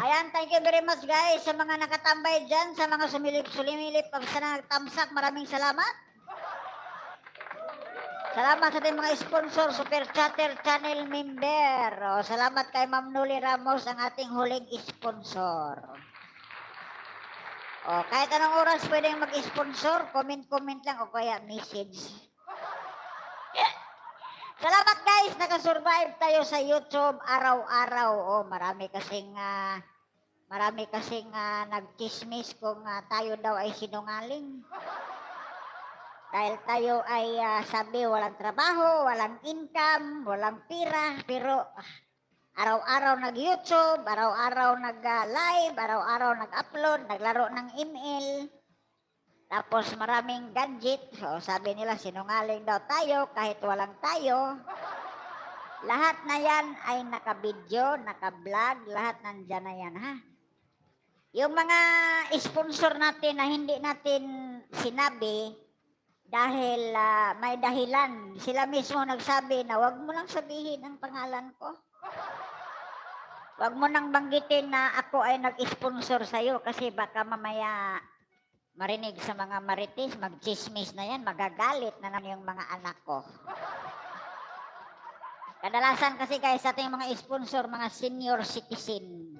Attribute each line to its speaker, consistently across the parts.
Speaker 1: Ayan, thank you very much guys sa mga nakatambay dyan, sa mga sumilip-sulimilip, sa nagtamsak, maraming salamat. Salamat sa ating mga sponsor, Super Chatter Channel member. O, salamat kay Ma'am Nuli Ramos, ang ating huling sponsor. O, kahit anong oras pwedeng mag-sponsor, comment-comment lang o kaya message. Salamat guys, nakasurvive tayo sa YouTube araw-araw. O, marami kasing nagchismis kung tayo daw ay sinungaling. Dahil tayo ay sabi walang trabaho, walang income, walang pira, pero araw-araw nag-YouTube, araw-araw nag-live, araw-araw nag-upload, naglaro ng email. Tapos maraming gadget. So, sabi nila sinungaling daw tayo kahit walang tayo. Lahat na yan ay naka-video, naka-vlog, lahat nandyan na yan, ha? Yung mga sponsor natin na hindi natin sinabi, dahil may dahilan. Sila mismo nagsabi na wag mo lang sabihin ang pangalan ko. Wag mo nang banggitin na ako ay nag-sponsor sa'yo kasi baka mamaya marinig sa mga marites, mag-chismis na yan, magagalit na naman yung mga anak ko. Kadalasan kasi guys, sa ating mga sponsor, mga senior citizen.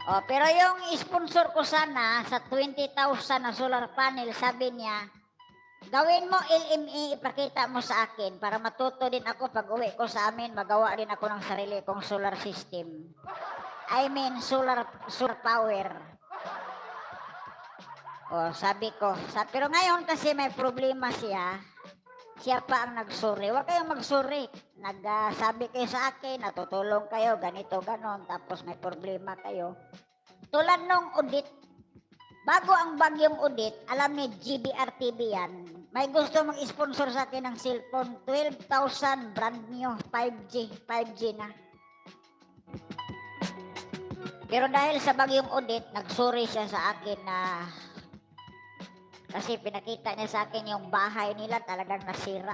Speaker 1: Oh, pero yung sponsor ko sana sa 20,000 na solar panel, sabi niya, gawin mo LME, ipakita mo sa akin para matuto din ako pag uwi ko sa amin, magawa din ako ng sarili kong solar system. I mean, solar power. Oh, sabi ko, pero ngayon kasi may problema siya. Siya pa ang nagsuri. Huwag kayong magsuri. Nagsabi kayo sa akin, natutulong kayo, ganito, ganon. Tapos may problema kayo. Tulad nung audit, bago ang bagyong audit, alam ni GBR-TV yan, may gusto mag-sponsor sa akin ng cellphone, 12,000 brand new, 5G na. Pero dahil sa bagyong audit, nagsuri siya sa akin na kasi pinakita niya sa akin yung bahay nila talagang nasira.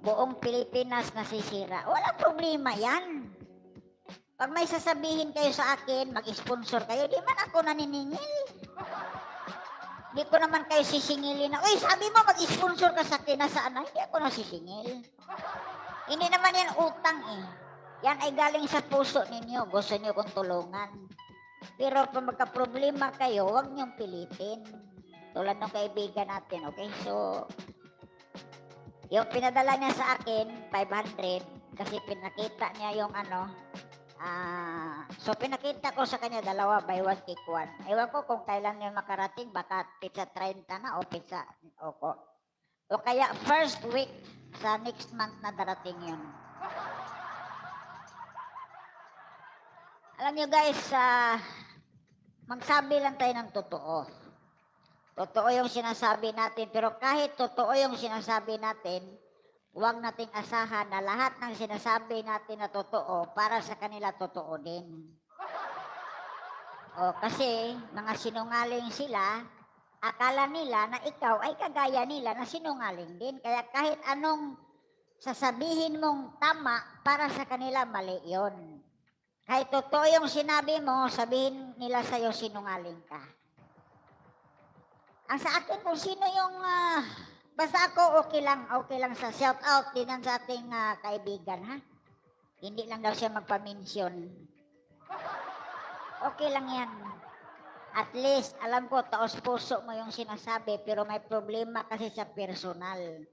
Speaker 1: Buong Pilipinas nasisira. Walang problema yan. Pag may sasabihin kayo sa akin, mag-sponsor kayo, di man ako naniningil. Di ko naman kayo sisingilin na, uy, sabi mo mag-sponsor ka sa akin, nasaan na? Hindi ako nasisingil. Hindi naman yan utang eh. Yan ay galing sa puso ninyo. Gusto nyo kong tulungan. Pero pag magka-problema kayo, huwag nyong pilitin. Tulad ng kaibigan natin, okay? So, yung pinadala niya sa akin, 500, kasi pinakita niya yung so pinakita ko sa kanya dalawa, buy one, take one. Ewan ko kung kailan yung makarating, baka pizza 30 na o pizza, o kaya first week sa next month na darating yun. Alam nyo guys, magsabi lang tayo ng totoo. Totoo yung sinasabi natin, pero kahit totoo yung sinasabi natin, huwag nating asahan na lahat ng sinasabi natin na totoo, para sa kanila totoo din. Kasi mga sinungaling sila, akala nila na ikaw ay kagaya nila na sinungaling din. Kaya kahit anong sasabihin mong tama, para sa kanila mali yun. Kahit totoo yung sinabi mo, sabihin nila sa'yo sinungaling ka. Ang sa akin kung sino yung, basta ako okay lang sa shout out din sa ating kaibigan, ha? Hindi lang daw siya magpa-mention. Okay lang yan. At least, alam ko, taos puso mo yung sinasabi, pero may problema kasi sa personal.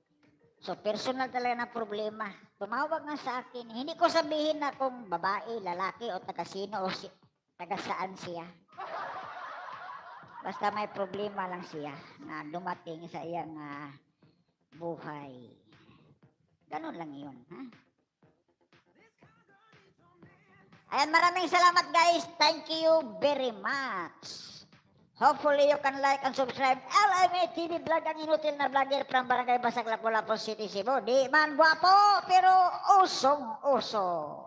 Speaker 1: So, personal talaga na problema. Tumawag nga sa akin. Hindi ko sabihin na kung babae, lalaki, o taga-sino, o taga-saan siya. Basta may problema lang siya na dumating sa iyang buhay. Ganun lang yun, ha? Ayan, maraming salamat guys. Thank you very much. Hopefully you can like and subscribe LMA TV Vlog, ang inutil na vlogger from Barangay Basag, Lapu-Lapu City, Cebu. Di man guwapo, pero usong-uso.